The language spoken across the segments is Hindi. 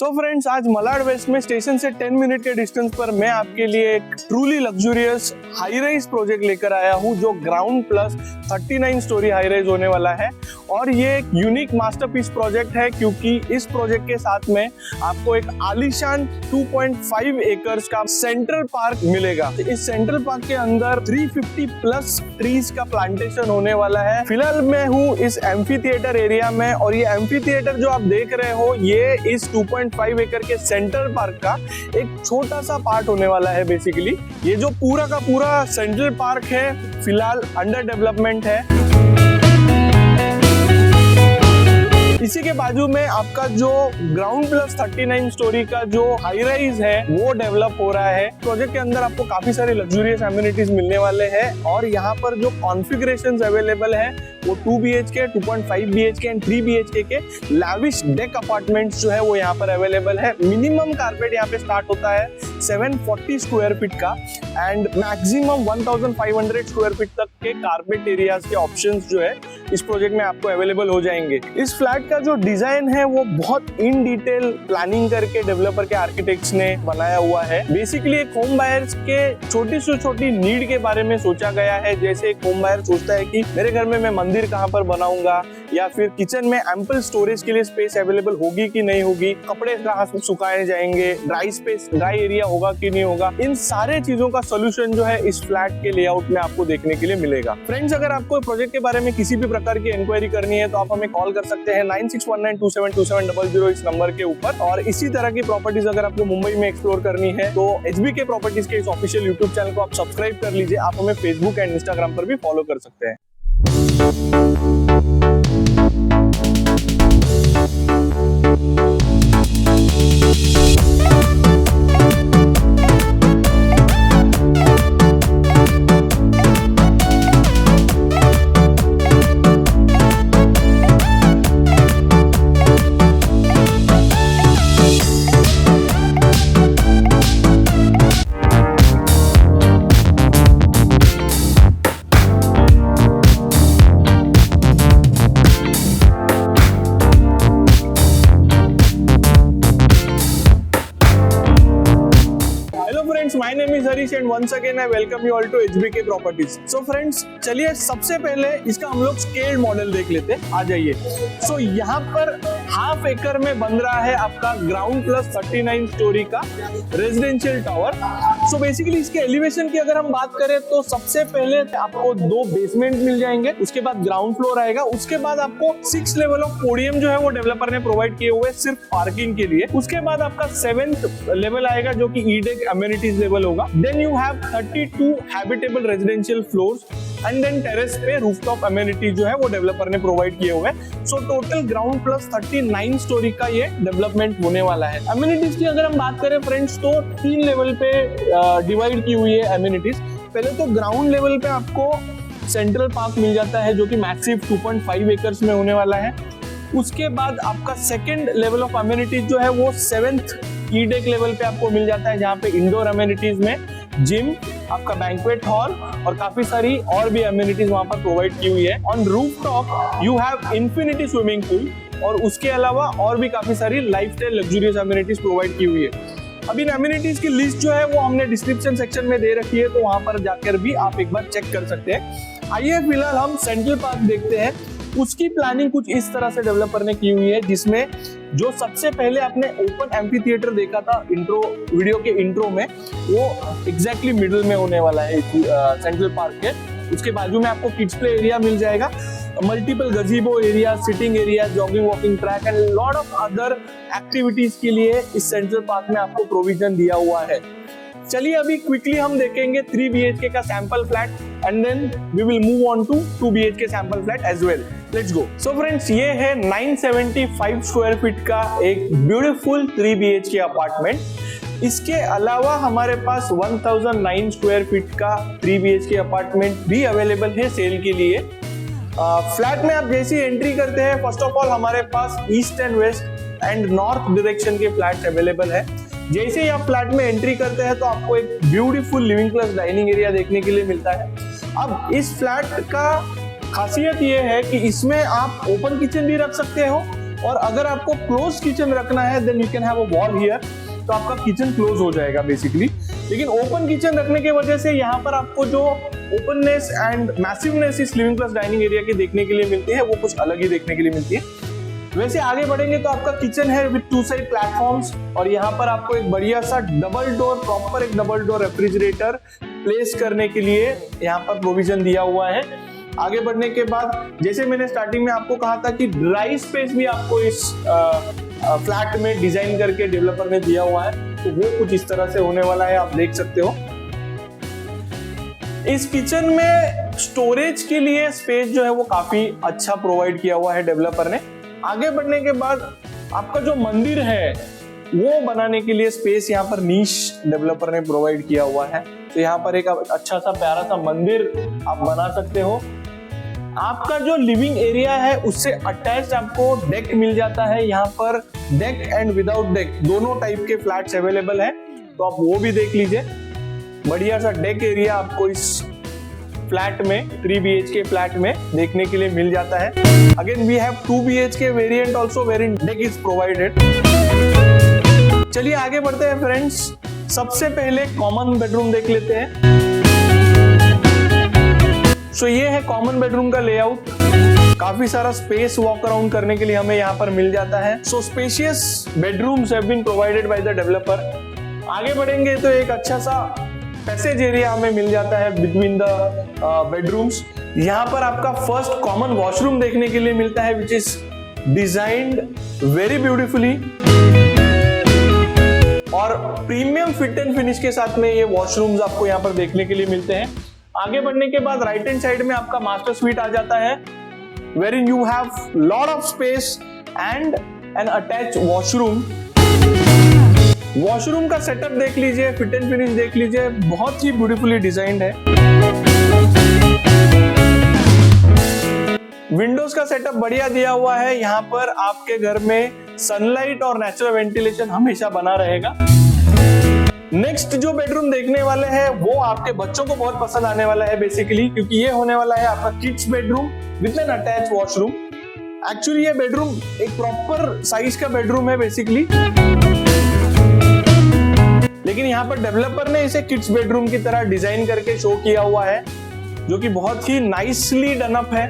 सो फ्रेंड्स, आज मलाड वेस्ट में स्टेशन से 10 मिनट के डिस्टेंस पर मैं आपके लिए एक truly luxurious high rise project लेकर आया हूं जो ground plus 39 story high rise होने वाला है। और ये एक यूनिक मास्टरपीस प्रोजेक्ट है क्योंकि इस प्रोजेक्ट के साथ में आपको एक आलीशान 2.5 एकर्स का सेंट्रल पार्क मिलेगा। इस सेंट्रल पार्क के अंदर 350 प्लस ट्रीज का प्लांटेशन होने वाला है। फिलहाल मैं हूँ इस एम्फी थिएटर एरिया में और ये एम्फी थिएटर जो आप देख रहे हो ये इस 2.5 एकड़ के सेंट्रल पार्क का एक छोटा सा पार्ट होने वाला है। बेसिकली ये जो पूरा का पूरा सेंट्रल पार्क है फिलहाल अंडर डेवलपमेंट है। इसी के बाजू में आपका जो ग्राउंड प्लस 39 स्टोरी का जो हाई राइज है वो डेवलप हो रहा है। प्रोजेक्ट के अंदर आपको काफी सारे लग्जूरियस एमिनिटीज मिलने वाले हैं और यहाँ पर जो कॉन्फ़िगरेशंस अवेलेबल है वो 2 BHK, 2.5 BHK एंड 3 BHK के लैविश डेक अपार्टमेंट्स जो है वो यहाँ पर अवेलेबल है। मिनिमम कारपेट यहाँ पे स्टार्ट होता है 740 स्क्वायर फीट का एंड मैक्सिमम 1500 स्क्वायर फीट तक के कारपेट एरियाज के ऑप्शंस जो है इस प्रोजेक्ट में आपको अवेलेबल हो जाएंगे। इस फ्लैट का जो डिजाइन है वो बहुत इन डिटेल प्लानिंग करके डेवलपर के आर्किटेक्ट्स ने बनाया हुआ है। बेसिकली एक होम बायर्स के छोटी से छोटी नीड के बारे में सोचा गया है। जैसे एक होम बायर सोचता है कि मेरे घर में मैं मंदिर कहाँ पर बनाऊंगा या फिर किचन में एम्पल स्टोरेज के लिए स्पेस अवेलेबल होगी कि नहीं होगी, कपड़े कहाँ सुखाए जाएंगे, ड्राई एरिया होगा कि नहीं होगा, इन सारे चीजों का सोल्यूशन जो है इस फ्लैट के लेआउट में आपको देखने के लिए मिलेगा। फ्रेंड्स, अगर आपको प्रोजेक्ट के बारे में किसी भी प्रकार की इंक्वायरी करनी है तो आप हमें कॉल कर सकते हैं 9619272700 इस नंबर के ऊपर। और इसी तरह की प्रॉपर्टीज अगर आपको मुंबई में एक्सप्लोर करनी है तो HBK प्रॉपर्टीज के इस ऑफिशियल यूट्यूब चैनल को आप सब्सक्राइब कर लीजिए। आप हमें फेसबुक एंड इंस्टाग्राम पर भी फॉलो कर सकते हैं। My name is Harish and once again I welcome you all to HBK Properties. So friends, चलिए सबसे पहले इसका हम लोग स्केल्ड मॉडल देख लेते हैं। आ जाइए। So यहाँ पर हाफ एकड़ में बन रहा है आपका ग्राउंड प्लस 39 स्टोरी का रेजिडेंशियल टावर। सो बेसिकली इसके एलिवेशन की अगर हम बात करें तो सबसे पहले आपको 2 बेसमेंट मिल जाएंगे, उसके बाद ग्राउंड फ्लोर आएगा, उसके बाद आपको 6 लेवल ऑफ पोडियम जो है वो डेवलपर ने प्रोवाइड किए हुए सिर्फ पार्किंग के लिए। उसके बाद आपका 7th लेवल आएगा जो कि ई-डेक अमेनिटीज लेवल होगा। Then you have 32 habitable residential floors and then terrace पे रूफटॉप अमेनिटी जो है वो डेवलपर ने प्रोवाइड किए हुए हैं। So total ground plus 39 storey का ये डेवलपमेंट होने वाला है। अमेनिटीज की अगर हम बात करें फ्रेंड्स तो 3 लेवल पे डिवाइड की हुई है अमेनिटीज। पहले तो ग्राउंड लेवल पे आपको सेंट्रल पार्क मिल जाता है जो कि मैसिव 2.5 एकर्स में होने वाला है। उसके बाद आपका सेकेंड लेवल ऑफ अमेनिटीज जो है वो 7th ई-डेक लेवल पे आपको मिल जाता है जहाँ पे इंडोर अमेनिटीज में जिम, आपका बैंक्वेट हॉल और काफी सारी और भी अमेनिटीज वहां पर प्रोवाइड की हुई है। On rooftop you have infinity swimming pool और उसके अलावा और भी काफी सारी लाइफस्टाइल लग्जूरियस अमेनिटीज प्रोवाइड की हुई है। अब इन अमेनिटीज की लिस्ट जो है वो हमने डिस्क्रिप्शन सेक्शन में दे रखी है तो वहां पर जाकर भी आप एक बार चेक कर सकते हैं। आइए फिलहाल हम सेंट्रल पार्क देखते हैं। उसकी प्लानिंग कुछ इस तरह से डेवलपर ने की हुई है जिसमें जो सबसे पहले आपने ओपन एम्फी थिएटर देखा था इंट्रो वीडियो के इंट्रो में वो एग्जैक्टली मिडिल में होने वाला है सेंट्रल पार्क के। उसके बाजू में आपको किड्स प्ले एरिया मिल जाएगा, multiple गजीबो area, sitting area, jogging walking track and lot of other activities के लिए इस सेंट्रल पार्क में आपको प्रोविजन दिया हुआ है। चलिए अभी क्विकली हम देखेंगे 3 BHK का sample flat and then we will move on to 2 BHK sample flat as well. Let's go. So friends, ये है 975 स्क्वायर फीट का एक ब्यूटीफुल 3 BHK अपार्टमेंट। इसके अलावा हमारे पास 1009 स्क्वायर फीट का 3 BHK अपार्टमेंट भी अवेलेबल है सेल के लिए। फ्लैट में आप जैसी एंट्री करते हैं फर्स्ट ऑफ ऑल हमारे पास east end west end north direction के फ्लैट्स अवेलेबल है। जैसे ही आप फ्लैट में एंट्री करते हैं तो आपको एक beautiful living plus dining area देखने के लिए मिलता है। अब इस फ्लैट का खासियत ये है कि इसमें आप ओपन किचन भी रख सकते हो और अगर आपको क्लोज किचन रखना है then you can have a wall here, तो आपका किचन क्लोज हो जाएगा बेसिकली। लेकिन ओपन किचन रखने की वजह से यहाँ पर आपको जो ओपननेस एंड मैसिवनेस इस लिविंग प्लस डाइनिंग एरिया की देखने के लिए मिलती है वो कुछ अलग ही देखने के लिए मिलती है। वैसे आगे बढ़ेंगे तो आपका किचन है विद 2 साइड प्लेटफॉर्म्स, और यहाँ पर आपको एक बढ़िया सा डबल डोर, प्रॉपर एक डबल डोर रेफ्रिजरेटर प्लेस करने के लिए यहाँ पर प्रोविजन दिया हुआ है। आगे बढ़ने के बाद जैसे मैंने स्टार्टिंग में आपको कहा था कि ड्राई स्पेस भी आपको इस फ्लैट में डिजाइन करके डेवलपर ने दिया हुआ है, तो वो कुछ इस तरह से होने वाला है, आप देख सकते हो। इस किचन में स्टोरेज के लिए स्पेस जो है वो काफी अच्छा प्रोवाइड किया हुआ है डेवलपर ने। आगे बढ़ने के बाद आपका जो मंदिर है वो बनाने के लिए स्पेस यहाँ पर नीश डेवलपर ने प्रोवाइड किया हुआ है, तो यहाँ पर एक अच्छा सा प्यारा सा मंदिर आप बना सकते हो। आपका जो लिविंग एरिया है उससे अटैच्ड आपको डेक मिल जाता है। यहाँ पर डेक एंड विदाउट डेक दोनों टाइप के फ्लैट्स अवेलेबल है, तो आप वो भी देख लीजिए। बढ़िया सा डेक एरिया आपको इस फ्लैट में 3 BHK फ्लैट में देखने के लिए मिल जाता है। Again we have 2 BHK variant also wherein deck is provided. चलिए आगे बढ़ते हैं फ्रेंड्स। सबसे पहले कॉमन बेडरूम देख लेते हैं। सो ये है कॉमन बेडरूम का लेआउट। काफी सारा स्पेस वॉक अराउंड करने के लिए हमें यहाँ पर मिल जाता है। So spacious bedrooms have been provided by the developer. आगे बढ़ेंगे तो एक अच्छा सा पैसेज एरिया हमें मिल जाता है बिटवीन द बेडरूम्स। यहाँ पर आपका फर्स्ट कॉमन वॉशरूम देखने के लिए मिलता है which is designed very beautifully, और प्रीमियम फिट एंड फिनिश के साथ में ये वॉशरूम्स आपको यहाँ पर देखने के लिए मिलते हैं। आगे बढ़ने के बाद राइट हैंड साइड में आपका मास्टर स्वीट आ जाता है wherein you have lot of space and an attached washroom। Washroom का सेटअप देख लीजिए, फिट एंड फिनिश देख लीजिए, बहुत ही ब्यूटीफुली डिजाइन्ड है। विंडोज का सेटअप बढ़िया दिया हुआ है। यहाँ पर आपके घर में सनलाइट और नेचुरल वेंटिलेशन हमेशा बना रहेगा। नेक्स्ट जो बेडरूम देखने वाले हैं वो आपके बच्चों को बहुत पसंद आने वाला है बेसिकली, क्योंकि ये होने वाला है आपका kids bedroom with N attach washroom. Actually ये बेडरूम एक प्रॉपर साइज का बेडरूम है बेसिकली, लेकिन यहाँ पर डेवलपर ने इसे किड्स बेडरूम की तरह डिजाइन करके शो किया हुआ है, जो कि बहुत ही नाइसली डन अप है।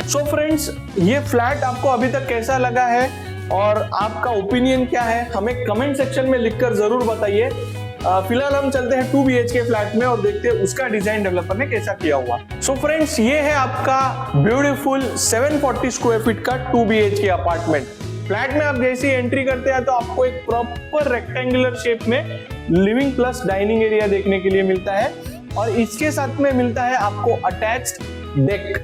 सो फ्रेंड्स, ये फ्लैट आपको अभी तक कैसा लगा है और आपका ओपिनियन क्या है, हमें कमेंट सेक्शन में लिखकर जरूर बताइए। फिलहाल हम चलते हैं 2 BHK फ्लैट में और देखते हैं उसका डिजाइन डेवलपर ने कैसा किया हुआ। सो फ्रेंड्स, ये है आपका ब्यूटीफुल 740 स्क्वायर फीट का 2 BHK अपार्टमेंट। फ्लैट में आप जैसे ही एंट्री करते हैं तो आपको एक प्रॉपर रेक्टेंगुलर शेप में लिविंग प्लस डाइनिंग एरिया देखने के लिए मिलता है, और इसके साथ में मिलता है आपको अटैच्ड डेक।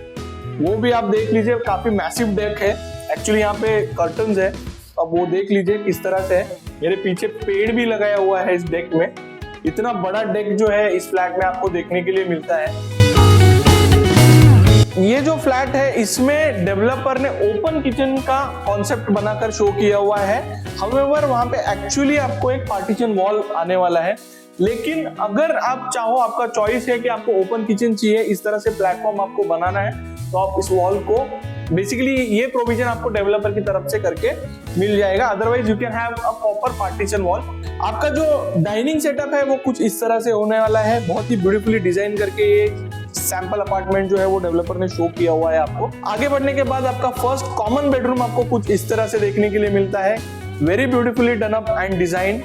वो भी आप देख लीजिए, काफी मैसिव डेक है। एक्चुअली यहाँ पे कर्टन्स है, अब वो देख लीजिए किस तरह से है। मेरे पीछे पेड़ भी लगाया हुआ है इस डेक में। इतना बड़ा डेक जो है इस फ्लैट में आपको देखने के लिए मिलता है। ये जो फ्लैट है इसमें डेवलपर ने ओपन किचन का कॉन्सेप्ट बनाकर शो किया हुआ है। हाउएवर वहां पे एक्चुअली आपको एक पार्टीशन वॉल आने वाला है, लेकिन अगर आप चाहो, आपका चॉइस है कि आपको ओपन किचन चाहिए, इस तरह से प्लेटफॉर्म आपको बनाना है, तो आप इस वॉल को बेसिकली ये प्रोविजन आपको डेवलपर की तरफ से करके मिल जाएगा। Otherwise you can have a proper partition wall. आपका जो डाइनिंग सेटअप है वो कुछ इस तरह से होने वाला है। बहुत ही ब्यूटीफुली डिजाइन करके ये सैंपल अपार्टमेंट जो है वो डेवलपर ने शो किया हुआ है आपको। आगे बढ़ने के बाद आपका फर्स्ट कॉमन बेडरूम आपको कुछ इस तरह से देखने के लिए मिलता है। Very beautifully done up and design.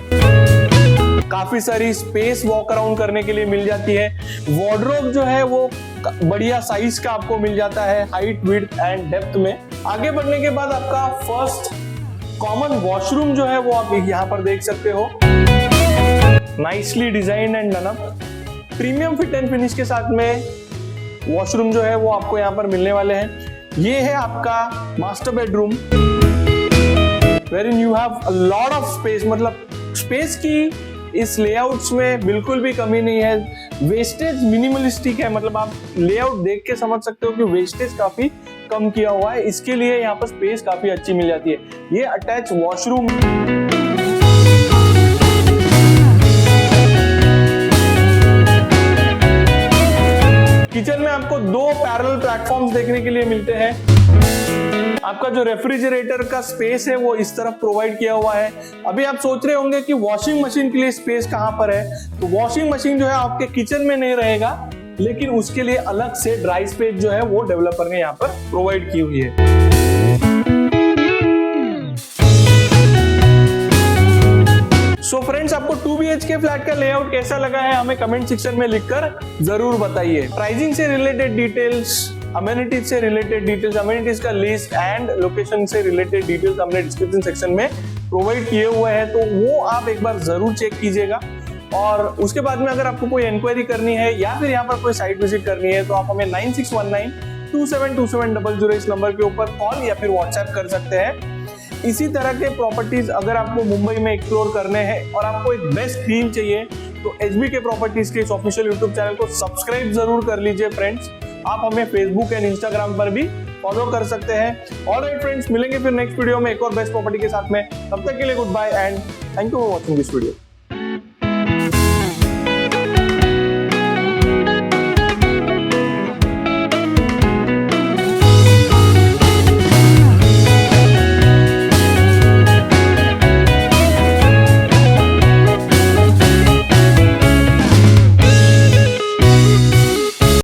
काफी सारी स्पेस वॉक अराउंड करने के लिए मिल जाती है। वार्डरोब जो है वो बढ़िया साइज का आपको मिल जाता है, हाइट, विड्थ एंड डेप्थ में। आगे बढ़ने के बाद आपका फर्स्ट कॉमन वॉशरूम जो है वो आप यहाँ पर देख सकते हो। Nicely design and done up. Premium fit and finish के साथ में वॉशरूम जो है वो आपको यहाँ पर मिलने वाले हैं। ये है आपका master bedroom wherein you have a lot of space। मतलब स्पेस की इस लेआउट्स में बिल्कुल भी कमी नहीं है। वेस्टेज मिनिमलिस्टिक है, मतलब आप लेआउट देख के समझ सकते हो कि वेस्टेज काफी कम किया हुआ है। इसके लिए यहाँ पर स्पेस काफी अच्छी मिल जाती है। ये अटैच वॉशरूम। किचन में आपको 2 पैरेलल प्लेटफॉर्म्स देखने के लिए मिलते हैं। आपका जो रेफ्रिजरेटर का स्पेस है वो इस तरफ प्रोवाइड किया हुआ है। अभी आप सोच रहे होंगे कि वॉशिंग मशीन के लिए स्पेस कहाँ पर है, तो वॉशिंग मशीन जो है आपके किचन में नहीं रहेगा, लेकिन उसके लिए अलग से ड्राई स्पेस जो है वो डेवलपर ने यहाँ पर प्रोवाइड की हुई है। सो फ्रेंड्स, आपको 2 BHK फ्लैट का लेआउट कैसा लगा है हमें कमेंट सेक्शन में लिखकर जरूर बताइए। प्राइसिंग से रिलेटेड डिटेल्स, अमेनिटीज से रिलेटेड डिटेल्स, अमेनिटीज का लिस्ट एंड लोकेशन से रिलेटेड डिटेल्स हमने डिस्क्रिप्शन सेक्शन में प्रोवाइड किए हुए हैं, तो वो आप एक बार जरूर चेक कीजिएगा। और उसके बाद में अगर आपको कोई इंक्वायरी करनी है या फिर यहाँ पर कोई साइट विजिट करनी है तो आप हमें 9619272700 इस नंबर के ऊपर कॉल या फिर व्हाट्सएप कर सकते हैं। इसी तरह के प्रॉपर्टीज अगर आपको मुंबई में एक्सप्लोर करने हैं और आपको एक बेस्ट डील चाहिए तो HBK प्रॉपर्टीज के इस ऑफिशियल यूट्यूब चैनल को सब्सक्राइब जरूर कर लीजिए फ्रेंड्स। आप हमें फेसबुक एंड इंस्टाग्राम पर भी फॉलो कर सकते हैं। ऑलराइट फ्रेंड्स, मिलेंगे फिर नेक्स्ट वीडियो में एक और बेस्ट प्रॉपर्टी के साथ में। तब तक के लिए good bye and thank you for watching this video.